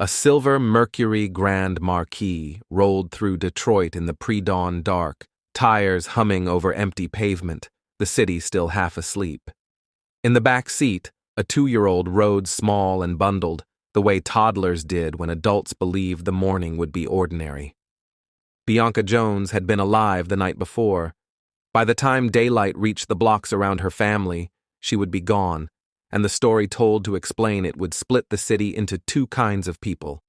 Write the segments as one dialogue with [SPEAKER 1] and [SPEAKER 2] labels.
[SPEAKER 1] A silver Mercury Grand Marquis rolled through Detroit in the pre-dawn dark, tires humming over empty pavement, the city still half asleep. In the back seat, a 2-year-old rode small and bundled, the way toddlers did when adults believed the morning would be ordinary. Bianca Jones had been alive the night before. By the time daylight reached the blocks around her family, she would be gone, and the story told to explain it would split the city into 2 kinds of people: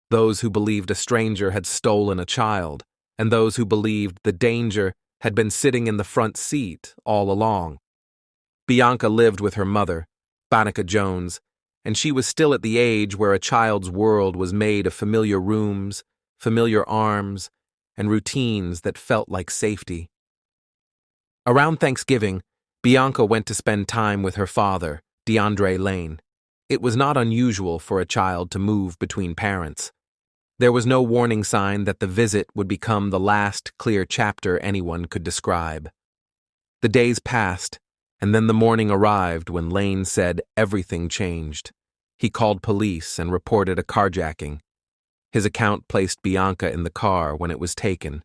[SPEAKER 1] those who believed a stranger had stolen a child, and those who believed the danger had been sitting in the front seat all along. Bianca lived with her mother, Bianca Jones, and she was still at the age where a child's world was made of familiar rooms, familiar arms, and routines that felt like safety. Around Thanksgiving, Bianca went to spend time with her father, DeAndre Lane. It was not unusual for a child to move between parents. There was no warning sign that the visit would become the last clear chapter anyone could describe. The days passed, and then the morning arrived when Lane said everything changed. He called police and reported a carjacking. His account placed Bianca in the car when it was taken.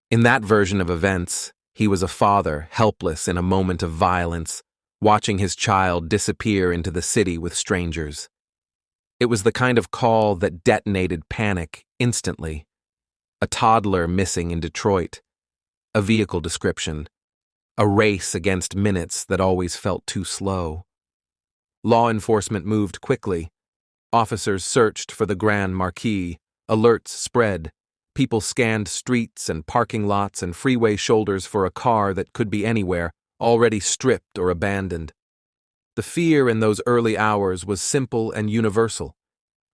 [SPEAKER 1] In that version of events, he was a father helpless in a moment of violence, watching his child disappear into the city with strangers. It was the kind of call that detonated panic instantly. A toddler missing in Detroit. A vehicle description. A race against minutes that always felt too slow. Law enforcement moved quickly. Officers searched for the Grand Marquis. Alerts spread. People scanned streets and parking lots and freeway shoulders for a car that could be anywhere, already stripped or abandoned. The fear in those early hours was simple and universal.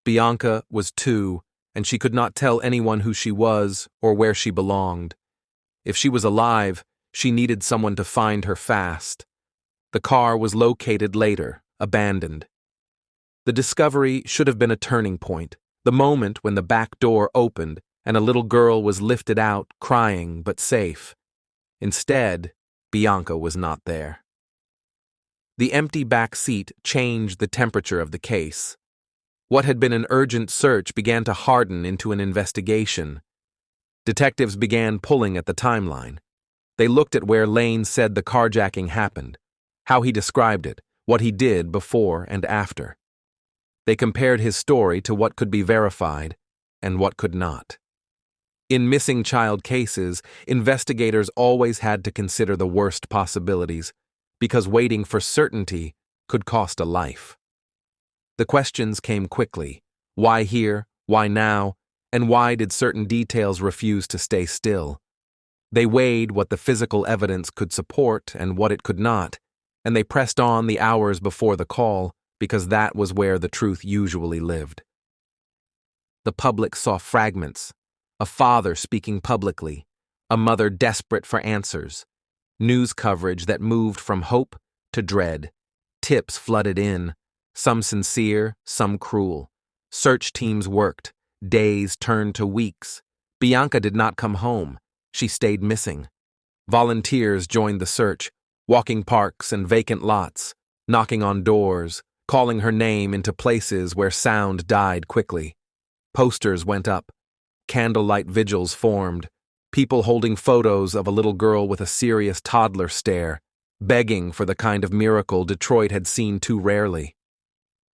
[SPEAKER 1] Bianca was 2, and she could not tell anyone who she was or where she belonged. If she was alive, she needed someone to find her fast. The car was located later, abandoned. The discovery should have been a turning point, the moment when the back door opened and a little girl was lifted out, crying but safe. Instead, Bianca was not there. The empty back seat changed the temperature of the case. What had been an urgent search began to harden into an investigation. Detectives began pulling at the timeline. They looked at where Lane said the carjacking happened, how he described it, what he did before and after. They compared his story to what could be verified and what could not. In missing child cases, investigators always had to consider the worst possibilities, because waiting for certainty could cost a life. The questions came quickly. Why here? Why now? And why did certain details refuse to stay still? They weighed what the physical evidence could support and what it could not, and they pressed on the hours before the call, because that was where the truth usually lived. The public saw fragments. A father speaking publicly, a mother desperate for answers, news coverage that moved from hope to dread, tips flooded in, some sincere, some cruel. Search teams worked, days turned to weeks. Bianca did not come home, she stayed missing. Volunteers joined the search, walking parks and vacant lots, knocking on doors, calling her name into places where sound died quickly. Posters went up. Candlelight vigils formed, people holding photos of a little girl with a serious toddler stare, begging for the kind of miracle Detroit had seen too rarely.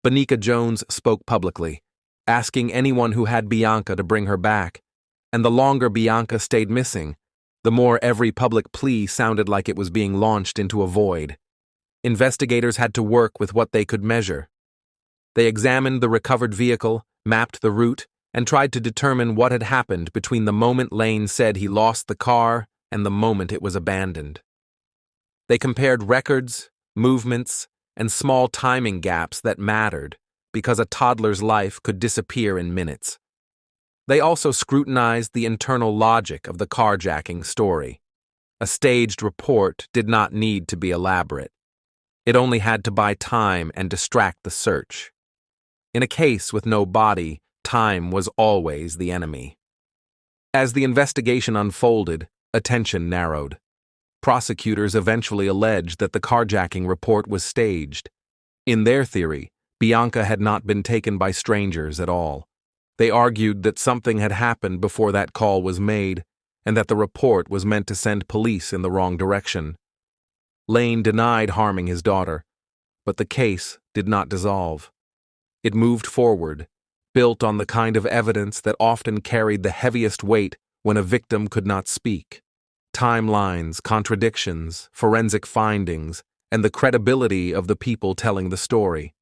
[SPEAKER 1] Bianca Jones spoke publicly, asking anyone who had Bianca to bring her back, and the longer Bianca stayed missing, the more every public plea sounded like it was being launched into a void. Investigators had to work with what they could measure. They examined the recovered vehicle, mapped the route, and tried to determine what had happened between the moment Lane said he lost the car and the moment it was abandoned. They compared records, movements, and small timing gaps that mattered because a toddler's life could disappear in minutes. They also scrutinized the internal logic of the carjacking story. A staged report did not need to be elaborate. It only had to buy time and distract the search. In a case with no body, time was always the enemy. As the investigation unfolded, attention narrowed. Prosecutors eventually alleged that the carjacking report was staged. In their theory, Bianca had not been taken by strangers at all. They argued that something had happened before that call was made, and that the report was meant to send police in the wrong direction. Lane denied harming his daughter, but the case did not dissolve. It moved forward, built on the kind of evidence that often carried the heaviest weight when a victim could not speak. Timelines, contradictions, forensic findings, and the credibility of the people telling the story.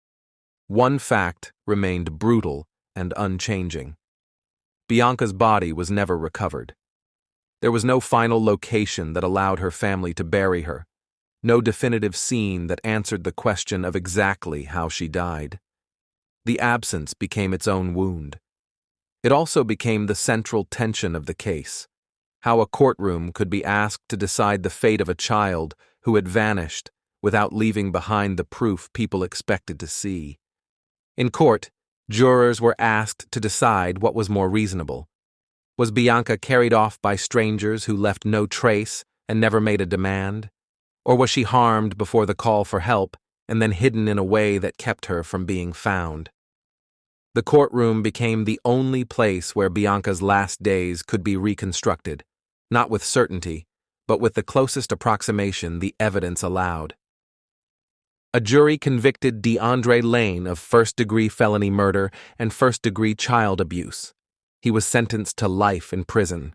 [SPEAKER 1] One fact remained brutal and unchanging. Bianca's body was never recovered. There was no final location that allowed her family to bury her, no definitive scene that answered the question of exactly how she died. The absence became its own wound. It also became the central tension of the case, how a courtroom could be asked to decide the fate of a child who had vanished without leaving behind the proof people expected to see. In court, jurors were asked to decide what was more reasonable. Was Bianca carried off by strangers who left no trace and never made a demand? Or was she harmed before the call for help and then hidden in a way that kept her from being found? The courtroom became the only place where Bianca's last days could be reconstructed, not with certainty, but with the closest approximation the evidence allowed. A jury convicted DeAndre Lane of first-degree felony murder and first-degree child abuse. He was sentenced to life in prison.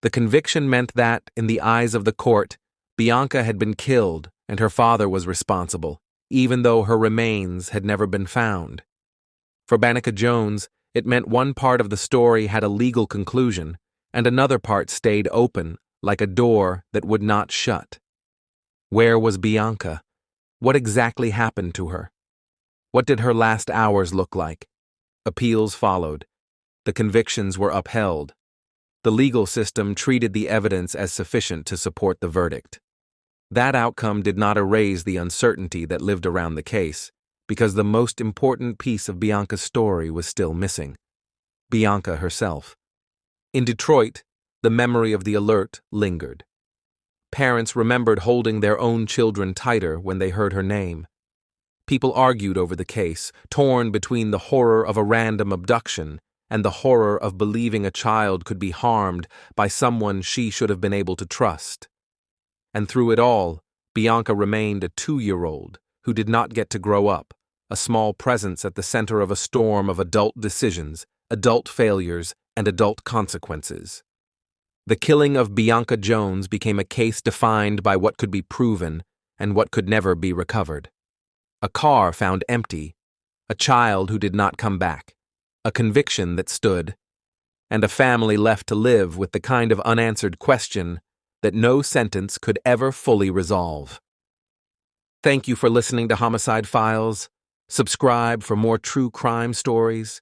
[SPEAKER 1] The conviction meant that, in the eyes of the court, Bianca had been killed and her father was responsible, even though her remains had never been found. For Bianca Jones, it meant one part of the story had a legal conclusion, and another part stayed open, like a door that would not shut. Where was Bianca? What exactly happened to her? What did her last hours look like? Appeals followed. The convictions were upheld. The legal system treated the evidence as sufficient to support the verdict. That outcome did not erase the uncertainty that lived around the case, because the most important piece of Bianca's story was still missing: Bianca herself. In Detroit, the memory of the alert lingered. Parents remembered holding their own children tighter when they heard her name. People argued over the case, torn between the horror of a random abduction and the horror of believing a child could be harmed by someone she should have been able to trust. And through it all, Bianca remained a 2-year-old who did not get to grow up, a small presence at the center of a storm of adult decisions, adult failures, and adult consequences. The killing of Bianca Jones became a case defined by what could be proven and what could never be recovered. A car found empty, a child who did not come back, a conviction that stood, and a family left to live with the kind of unanswered question that no sentence could ever fully resolve. Thank you for listening to Homicide Files. Subscribe for more true crime stories.